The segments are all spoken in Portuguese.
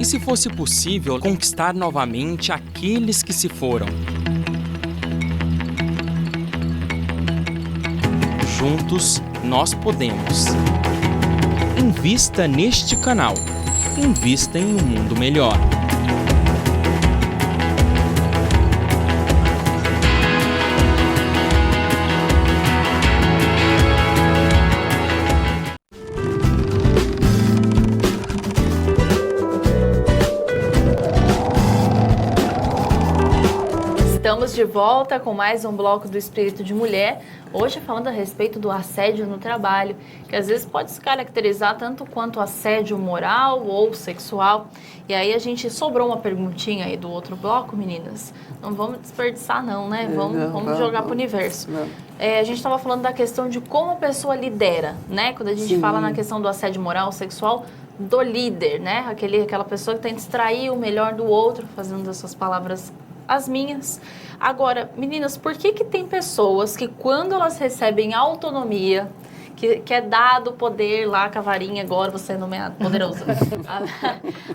se fosse possível conquistar novamente aqueles que se foram? Juntos, nós podemos. Invista neste canal. Invista em um mundo melhor. Estamos de volta com mais um bloco do Espírito de Mulher, hoje falando a respeito do assédio no trabalho, que às vezes pode se caracterizar tanto quanto assédio moral ou sexual. E aí a gente sobrou uma perguntinha aí do outro bloco, meninas. Não vamos desperdiçar não, né? Vamos jogar para o universo. A gente estava falando da questão de como a pessoa lidera, né? Quando a gente fala na questão do assédio moral, sexual, do líder, né? Aquela pessoa que tenta extrair o melhor do outro, fazendo essas palavras as minhas. Agora, meninas, por que tem pessoas que quando elas recebem autonomia, que é dado poder lá com a varinha, agora você é nomeado poderoso,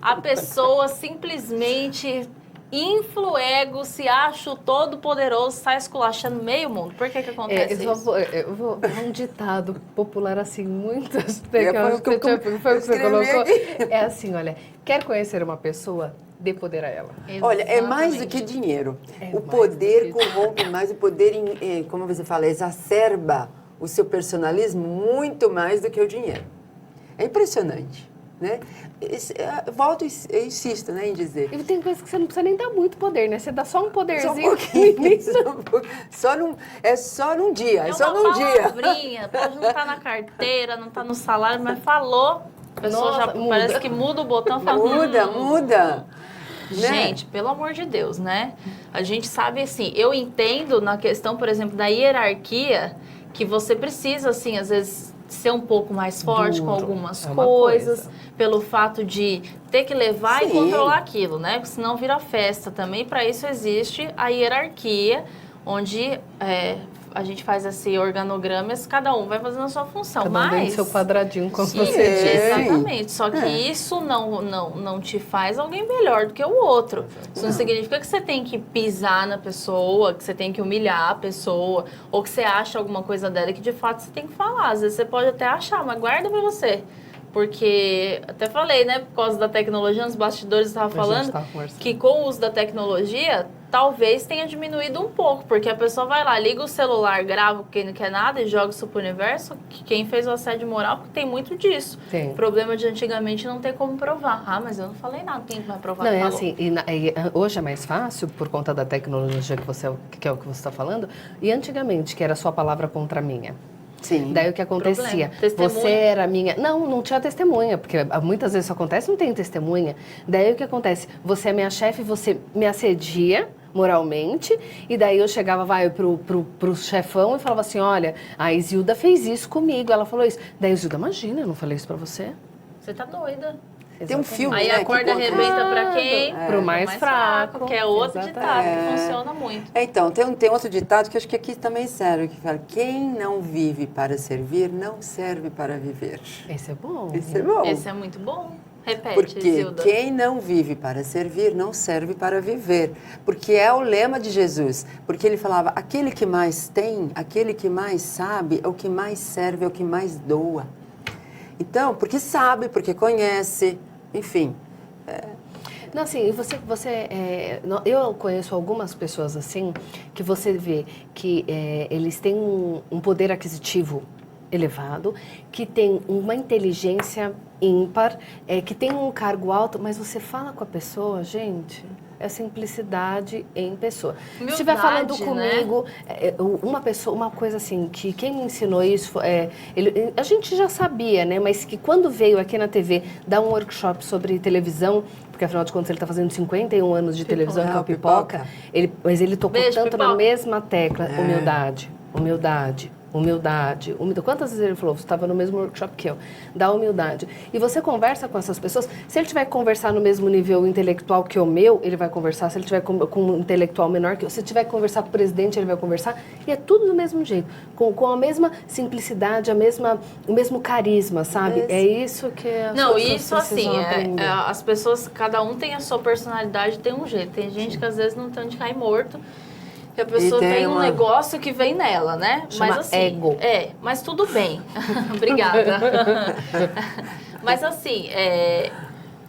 a pessoa simplesmente infla o ego, se acha o todo poderoso, sai esculachando meio mundo? Por que acontece isso? Eu vou um ditado popular assim, muitas... Foi o que você colocou. É assim, olha, quer conhecer uma pessoa? Dê poder a ela. Exatamente. Olha, é mais do que dinheiro. O poder corrompe mais, o poder, como você fala, exacerba o seu personalismo muito mais do que o dinheiro. É impressionante, né? Volto e insisto, né, em dizer. E tem coisas que você não precisa nem dar muito poder, né? Você dá só um poderzinho. Só um pouquinho. Só num dia. É só num dia. Palavrinha, pode não estar na carteira, não estar no salário, mas falou, a pessoa já parece que muda o botão e fala... Muda. Gente, pelo amor de Deus, né? A gente sabe, assim, eu entendo na questão, por exemplo, da hierarquia, que você precisa, assim, às vezes, ser um pouco mais forte com algumas coisas, pelo fato de ter que levar e controlar aquilo, né? Porque senão vira festa também. Para isso existe a hierarquia, onde a gente faz esse organograma, cada um vai fazendo a sua função. Cada um tem seu quadradinho, como você disse. Exatamente. Só que isso não te faz alguém melhor do que o outro. Isso não significa que você tem que pisar na pessoa, que você tem que humilhar a pessoa, ou que você acha alguma coisa dela que de fato você tem que falar. Às vezes você pode até achar, mas guarda pra você. Porque, até falei, né, por causa da tecnologia, nos bastidores eu estava falando que com o uso da tecnologia, talvez tenha diminuído um pouco, porque a pessoa vai lá, liga o celular, grava quem não quer nada e joga isso pro universo, que quem fez o assédio moral, porque tem muito disso. O problema de antigamente não ter como provar. Ah, mas eu não falei nada, quem vai provar? Não, é assim, hoje é mais fácil, por conta da tecnologia que é o que você está falando, e antigamente, que era sua palavra contra a minha. Sim. Daí o que acontecia? Você era minha... Não tinha testemunha, porque muitas vezes isso acontece, não tem testemunha. Daí o que acontece? Você é minha chefe, você me assedia moralmente, e daí eu chegava, pro chefão e falava assim, olha, a Isilda fez isso comigo, ela falou isso. Daí Isilda, imagina, eu não falei isso pra você? Você tá doida. Tem um filme, aí a corda arrebenta pra quem? Pro mais fraco. Que é outro ditado que funciona muito. Então, tem outro ditado que acho que aqui também serve, que fala, quem não vive para servir, não serve para viver. Esse é bom. Esse é muito bom. Repete, porque Isilda. Quem não vive para servir, não serve para viver. Porque é o lema de Jesus. Porque ele falava, aquele que mais tem, aquele que mais sabe, é o que mais serve, é o que mais doa. Então, porque sabe, porque conhece, enfim. Não, assim, eu conheço algumas pessoas assim, que você vê que eles têm um poder aquisitivo elevado, que tem uma inteligência ímpar, que tem um cargo alto, mas você fala com a pessoa, gente, é simplicidade em pessoa. Se estiver falando comigo, né? Uma coisa assim, que quem me ensinou isso, a gente já sabia, né? Mas que quando veio aqui na TV dar um workshop sobre televisão, porque afinal de contas ele está fazendo 51 anos de televisão, que é o Pipoca, mas ele tocou tanto na mesma tecla, humildade. humildade. Quantas vezes ele falou, você estava no mesmo workshop que eu, da humildade. E você conversa com essas pessoas, se ele tiver que conversar no mesmo nível intelectual que o meu, ele vai conversar, se ele tiver com um intelectual menor que eu, se tiver que conversar com o presidente, ele vai conversar, e é tudo do mesmo jeito, com a mesma simplicidade, o mesmo carisma, sabe? É isso que as Não, pessoas isso assim, precisam aprender. as pessoas, cada um tem a sua personalidade, tem um jeito. Tem gente que às vezes não tem onde cair morto, que a pessoa tem um negócio que vem nela, né? Chama mas assim, ego. Mas tudo bem. Obrigada. Mas assim,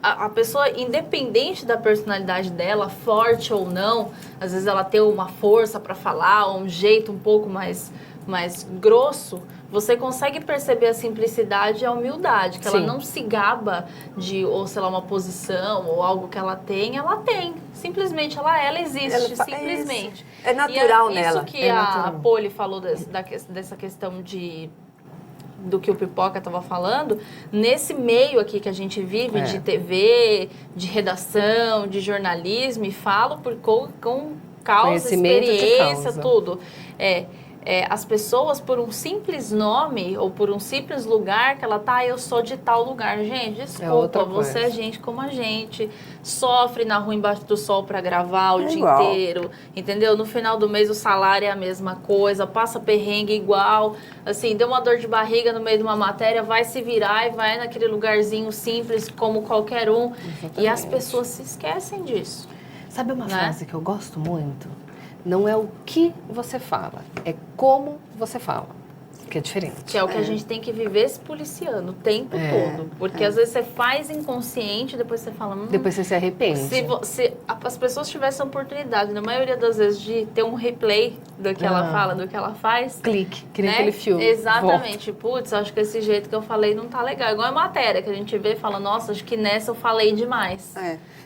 a pessoa, independente da personalidade dela, forte ou não, às vezes ela tem uma força para falar, ou um jeito um pouco mais grosso, você consegue perceber a simplicidade e a humildade, que ela Sim. não se gaba de, ou sei lá, uma posição ou algo que ela tem. Simplesmente ela existe, simplesmente. É natural e nela. Isso que a Poli falou dessa questão do que o Pipoca estava falando, nesse meio aqui que a gente vive, de TV, de redação, de jornalismo, e falo com causa, experiência, tudo. As pessoas, por um simples nome ou por um simples lugar que ela tá, eu sou de tal lugar. Gente, desculpa, você é gente como a gente, sofre na rua embaixo do sol para gravar o dia inteiro, entendeu? No final do mês o salário é a mesma coisa, passa perrengue igual, assim, deu uma dor de barriga no meio de uma matéria, vai se virar e vai naquele lugarzinho simples como qualquer um. Exatamente. E as pessoas se esquecem disso. Sabe uma frase que eu gosto muito? Não é o que você fala, é como você fala, que é diferente. Que é o que a gente tem que viver se policiando o tempo todo. Porque às vezes você faz inconsciente, depois você fala... depois você se arrepende. Se as pessoas tivessem a oportunidade, na maioria das vezes, de ter um replay do que ela fala, do que ela faz... Clique, que nem aquele filme. Exatamente. Putz, acho que esse jeito que eu falei não tá legal. Igual a matéria que a gente vê e fala, nossa, acho que nessa eu falei demais.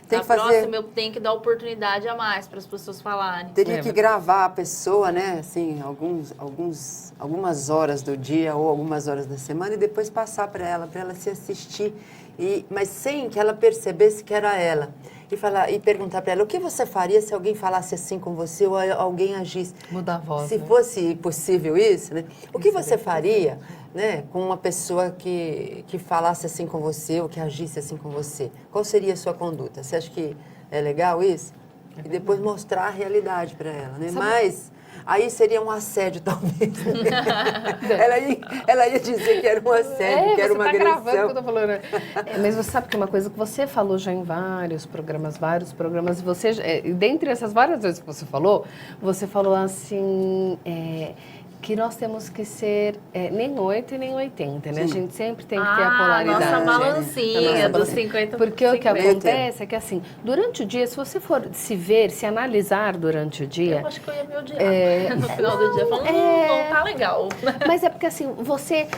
Tem Na que fazer... próxima eu tenho que dar oportunidade a mais para as pessoas falarem. Teria que gravar a pessoa, né? Assim, algumas horas do dia ou algumas horas da semana e depois passar para ela se assistir. Mas sem que ela percebesse que era ela. E perguntar para ela, o que você faria se alguém falasse assim com você ou alguém agisse? Mudar a voz, Se fosse possível isso, né? O que você faria, né, com uma pessoa que falasse assim com você ou que agisse assim com você? Qual seria a sua conduta? Você acha que é legal isso? E depois mostrar a realidade para ela, né? Mas aí seria um assédio, talvez. ela ia dizer que era um assédio, que era uma agressão. Gravando o que eu tô falando. Mas você sabe que uma coisa que você falou já em vários programas, e você, dentre essas várias vezes que você falou assim... que nós temos que ser nem 8 e nem 80, né? Sim. A gente sempre tem que ter a polaridade. Nossa balancinha dos 50%. Porque o que acontece é que, assim, durante o dia, se você for se analisar durante o dia... Eu acho que eu ia me odiar no final do dia. Falando, não tá legal. Mas é porque, assim,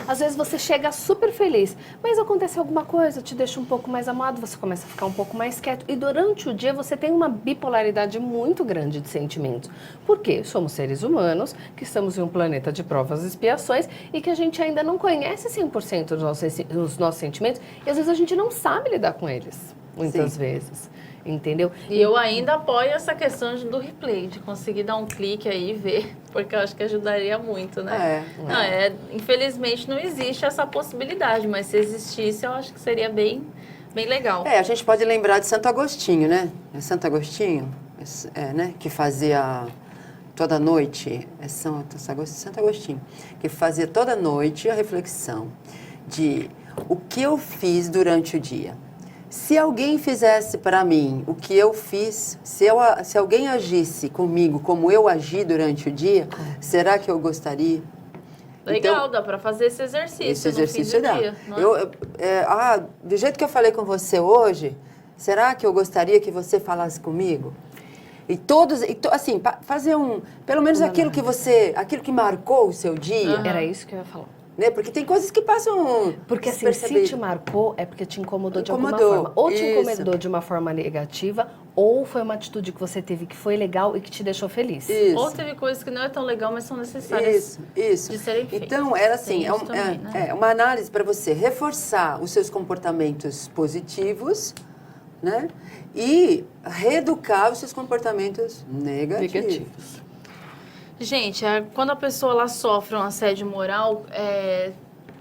às vezes você chega super feliz, mas acontece alguma coisa, te deixa um pouco mais amado, você começa a ficar um pouco mais quieto. E durante o dia, você tem uma bipolaridade muito grande de sentimentos. Por quê? Somos seres humanos, que estamos em um planeta de provas e expiações e que a gente ainda não conhece 100% dos nossos sentimentos e às vezes a gente não sabe lidar com eles, muitas vezes, entendeu? E eu ainda apoio essa questão do replay, de conseguir dar um clique aí e ver, porque eu acho que ajudaria muito, né? Infelizmente não existe essa possibilidade, mas se existisse eu acho que seria bem legal. A gente pode lembrar de Santo Agostinho, né? Santo Agostinho, né? Que fazia... toda noite, Santo Agostinho, que fazia toda noite a reflexão de o que eu fiz durante o dia. Se alguém fizesse para mim o que eu fiz, se alguém agisse comigo como eu agi durante o dia, será que eu gostaria? Legal, então, dá para fazer esse exercício no fim do dia. Do jeito que eu falei com você hoje, será que eu gostaria que você falasse comigo? Assim, fazer pelo menos aquilo que marcou o seu dia. Era isso que eu ia falar. Né? Porque tem coisas que passam... Porque assim, se te marcou, é porque te incomodou de alguma forma. Ou te incomodou de uma forma negativa, ou foi uma atitude que você teve que foi legal e que te deixou feliz. Isso. Ou teve coisas que não é tão legal, mas são necessárias de serem feitas. Então, era assim, uma análise para você reforçar os seus comportamentos positivos, né? E reeducar os seus comportamentos negativos. Gente, quando a pessoa ela sofre um assédio moral,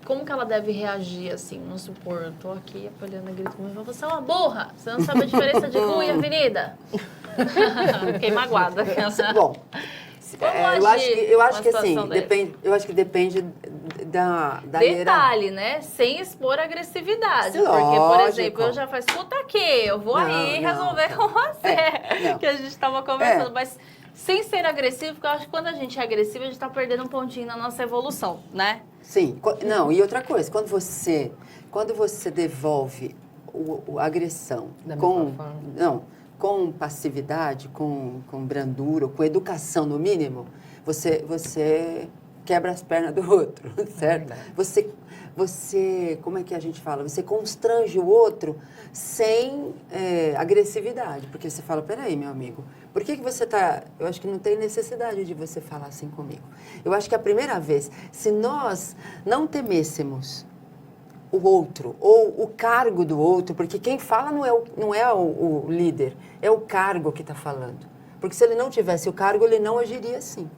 como que ela deve reagir, assim? Vamos supor, eu tô aqui, a Poliana grita comigo, você é uma burra, você não sabe a diferença de rua e avenida. Fiquei magoada. Bom, eu acho que assim, depende da Detalhe, né? Sem expor agressividade. Porque, por exemplo, eu já faço, escuta aqui, eu vou aí resolver com você. Que a gente estava conversando, mas sem ser agressivo, porque eu acho que quando a gente é agressivo, a gente está perdendo um pontinho na nossa evolução, né? Sim, não, e outra coisa, quando você devolve a agressão com passividade, com brandura, com educação no mínimo, você quebra as pernas do outro, certo? Você, como é que a gente fala? Você constrange o outro sem agressividade, porque você fala, peraí, meu amigo, por que você está... Eu acho que não tem necessidade de você falar assim comigo. Eu acho que a primeira vez, se nós não temêssemos o outro, ou o cargo do outro, porque quem fala não é o líder, é o cargo que está falando. Porque se ele não tivesse o cargo, ele não agiria assim.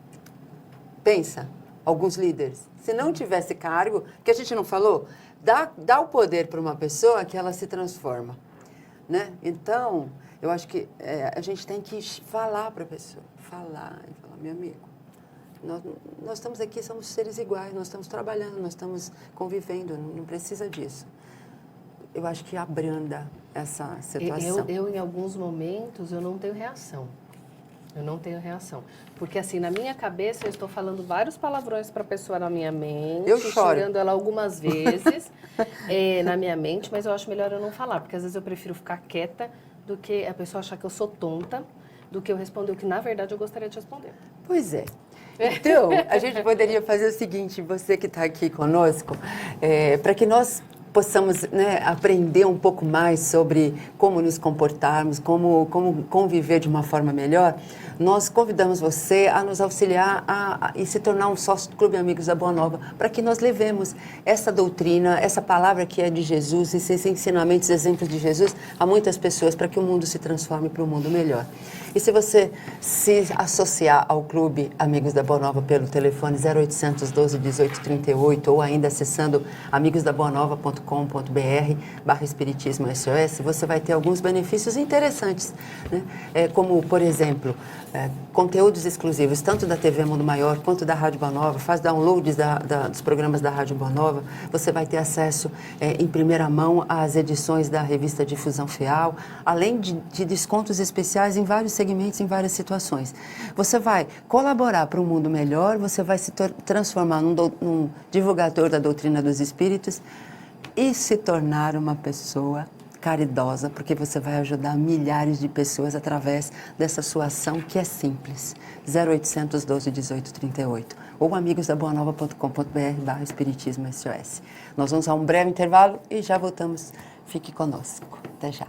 Pensa, alguns líderes, se não tivesse cargo, que a gente não falou, dá o poder para uma pessoa que ela se transforma, né? Então, eu acho que a gente tem que falar para a pessoa, falar, meu amigo, nós estamos aqui, somos seres iguais, nós estamos trabalhando, nós estamos convivendo, não precisa disso. Eu acho que abranda essa situação. Eu, em alguns momentos, eu não tenho reação. Eu não tenho reação. Porque, assim, na minha cabeça, eu estou falando vários palavrões para a pessoa na minha mente. Eu choro. Xingando ela algumas vezes na minha mente, mas eu acho melhor eu não falar. Porque, às vezes, eu prefiro ficar quieta do que a pessoa achar que eu sou tonta, do que eu responder o que, na verdade, eu gostaria de responder. Pois é. Então, a gente poderia fazer o seguinte, você que está aqui conosco, para que nós possamos, né, aprender um pouco mais sobre como nos comportarmos, como conviver de uma forma melhor, nós convidamos você a nos auxiliar e se tornar um sócio do Clube Amigos da Boa Nova, para que nós levemos essa doutrina, essa palavra que é de Jesus, esses ensinamentos, exemplos de Jesus, a muitas pessoas, para que o mundo se transforme para um mundo melhor. E se você se associar ao Clube Amigos da Boa Nova pelo telefone 0800 12 18 38 ou ainda acessando amigosdaboanova.com.br/Espiritismo SOS, você vai ter alguns benefícios interessantes, né? Como, por exemplo, conteúdos exclusivos, tanto da TV Mundo Maior quanto da Rádio Boa Nova, faz downloads dos programas da Rádio Boa Nova, você vai ter acesso em primeira mão às edições da revista Difusão Fiel, além de descontos especiais em vários segmentos, em várias situações. Você vai colaborar para um mundo melhor, você vai se transformar num divulgador da doutrina dos espíritos e se tornar uma pessoa caridosa, porque você vai ajudar milhares de pessoas através dessa sua ação que é simples. 0800 12 18 38 ou amigosdaboanova.com.br/Espiritismo SOS. Nós vamos a um breve intervalo e já voltamos. Fique conosco. Até já.